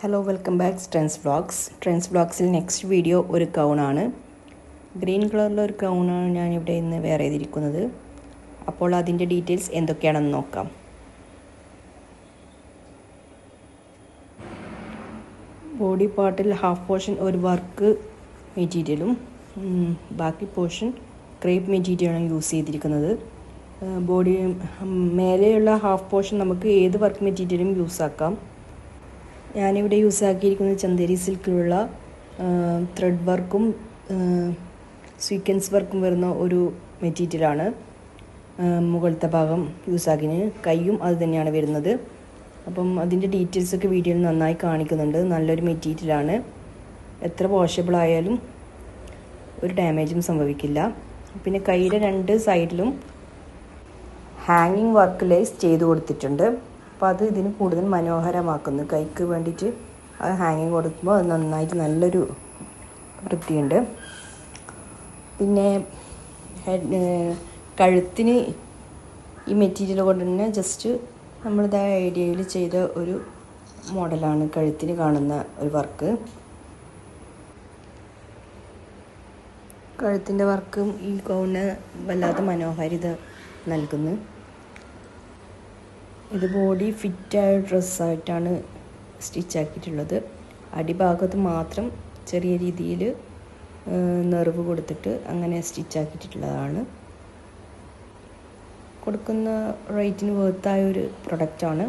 Hello, welcome back to Trends Vlogs. Trends Vlogs next video ഒരു ഗൗണാണ്. Green കളറിലുള്ള ഒരു ഗൗണാണ് ഞാൻ ഇവിടെ ഇന്ന് വെയർ ചെയ്തിരിക്കുന്നത്. അപ്പോൾ അതിൻ്റെ ഡീറ്റെയിൽസ് എന്തൊക്കെയാണെന്ന് നോക്കാം. ബോഡി പാർട്ടിൽ ഹാഫ് പോർഷൻ ഒരു വർക്ക് മെറ്റീരിയലും ബാക്കി പോർഷൻ ക്രേപ്പ് മെറ്റീരിയലാണ് യൂസ് ചെയ്തിരിക്കുന്നത്. ബോഡി മേലെയുള്ള ഹാഫ് പോർഷൻ നമുക്ക് ഏത് വർക്ക് മെറ്റീരിയലും യൂസ് ആക്കാം. ഞാനിവിടെ യൂസ് ആക്കിയിരിക്കുന്നത് ചന്ദേരി സിൽക്കിലുള്ള ത്രെഡ് വർക്കും സ്വീക്വൻസ് വർക്കും വരുന്ന ഒരു മെറ്റീരിയലാണ്. മുകളിലത്തെ ഭാഗം യൂസ് ആക്കിന് കൈയും അത് തന്നെയാണ് വരുന്നത്. അപ്പം അതിൻ്റെ ഡീറ്റെയിൽസൊക്കെ വീഡിയോയിൽ നന്നായി കാണിക്കുന്നുണ്ട്. നല്ലൊരു മെറ്റീരിയലാണ്. എത്ര വാഷബിൾ ആയാലും ഒരു ഡാമേജും സംഭവിക്കില്ല. പിന്നെ കൈയുടെ രണ്ട് സൈഡിലും ഹാങ്ങിങ് വർക്ക് ലേസ് ചെയ്ത് കൊടുത്തിട്ടുണ്ട്. അപ്പോൾ അത് ഇതിന് കൂടുതൽ മനോഹരമാക്കുന്നു. കൈക്ക് വേണ്ടിയിട്ട് അത് ഹാങ്ങിങ് കൊടുക്കുമ്പോൾ അത് നന്നായിട്ട് നല്ലൊരു വൃത്തിയുണ്ട്. പിന്നെ കഴുത്തിന് ഈ മെറ്റീരിയൽ കൊണ്ട് തന്നെ ജസ്റ്റ് നമ്മളിതായ ഐഡിയയിൽ ചെയ്ത ഒരു മോഡലാണ് കഴുത്തിന് കാണുന്ന ഒരു വർക്ക്. കഴുത്തിൻ്റെ വർക്കും ഈ ഗൗണിന് വല്ലാത്ത മനോഹാരിത നൽകുന്നു. ഇത് ബോഡി ഫിറ്റായ ഡ്രസ്സായിട്ടാണ് സ്റ്റിച്ചാക്കിയിട്ടുള്ളത്. അടിഭാഗത്ത് മാത്രം ചെറിയ രീതിയിൽ നെർവ് കൊടുത്തിട്ട് അങ്ങനെ സ്റ്റിച്ചാക്കിയിട്ടുള്ളതാണ്. കൊടുക്കുന്ന റേറ്റിന് വേർത്തായ ഒരു പ്രൊഡക്റ്റാണ്.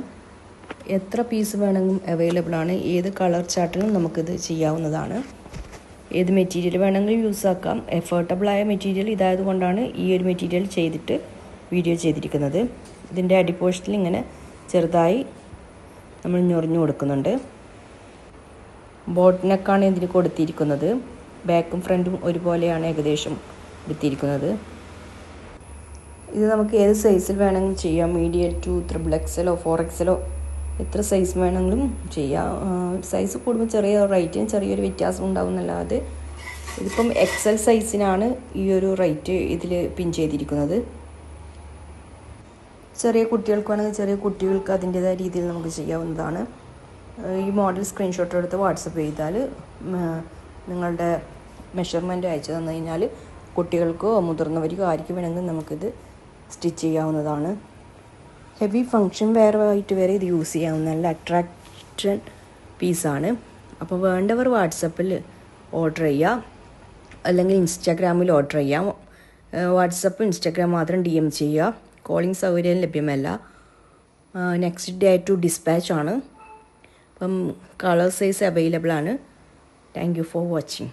എത്ര പീസ് വേണമെങ്കിലും അവൈലബിൾ ആണ്. ഏത് കളർ ചാർട്ടിലും നമുക്കിത് ചെയ്യാവുന്നതാണ്. ഏത് മെറ്റീരിയൽ വേണമെങ്കിലും യൂസ് ആക്കാം. എഫേർട്ടബിളായ മെറ്റീരിയൽ ഇതായതുകൊണ്ടാണ് ഈ ഒരു മെറ്റീരിയൽ ചെയ്തിട്ട് വീഡിയോ ചെയ്തിരിക്കുന്നത്. ഇതിൻ്റെ അടിപ്പോഷനിൽ ഇങ്ങനെ ചെറുതായി നമ്മൾ ഞൊറിഞ്ഞു കൊടുക്കുന്നുണ്ട്. ബോട്ട് നെക്കാണ് ഇതിന് കൊടുത്തിരിക്കുന്നത്. ബാക്കും ഫ്രണ്ടും ഒരുപോലെയാണ് ഏകദേശം എടുത്തിരിക്കുന്നത്. ഇത് നമുക്ക് ഏത് സൈസിൽ വേണമെങ്കിലും ചെയ്യാം. മീഡിയം ടു XXL 4XL എത്ര സൈസ് വേണമെങ്കിലും ചെയ്യാം. സൈസ് കൂടുമ്പോൾ ചെറിയ റേറ്റിന് ചെറിയൊരു വ്യത്യാസം ഉണ്ടാകുന്നല്ലാതെ ഇതിപ്പം XL സൈസിനാണ് ഈ ഒരു റേറ്റ് ഇതിൽ പിൻ ചെയ്തിരിക്കുന്നത്. ചെറിയ കുട്ടികൾക്കാണെങ്കിൽ ചെറിയ കുട്ടികൾക്ക് അതിൻ്റേതായ രീതിയിൽ നമുക്ക് ചെയ്യാവുന്നതാണ്. ഈ മോഡൽ സ്ക്രീൻഷോട്ട് എടുത്ത് വാട്സപ്പ് ചെയ്താൽ നിങ്ങളുടെ മെഷർമെൻറ്റ് അയച്ചു തന്നു കഴിഞ്ഞാൽ കുട്ടികൾക്കോ മുതിർന്നവർക്കോ ആർക്ക് വേണമെങ്കിലും നമുക്കിത് സ്റ്റിച്ച് ചെയ്യാവുന്നതാണ്. ഹെവി ഫങ്ഷൻ വെയർ ആയിട്ട് വരെ ഇത് യൂസ് ചെയ്യാവുന്ന നല്ല അട്രാക്ഷൻ പീസാണ്. അപ്പോൾ വേണ്ടവർ വാട്സപ്പിൽ ഓർഡർ ചെയ്യുക, അല്ലെങ്കിൽ ഇൻസ്റ്റാഗ്രാമിൽ ഓർഡർ ചെയ്യാം. വാട്സപ്പ് ഇൻസ്റ്റാഗ്രാം മാത്രം DM ചെയ്യുക. കോളിംഗ് സൗകര്യം ലഭ്യമല്ല. നെക്സ്റ്റ് ഡേ ടു ഡിസ്പാച്ച് ആണ്. അപ്പം കളർ സൈസ് അവൈലബിൾ ആണ്. Thank you for watching.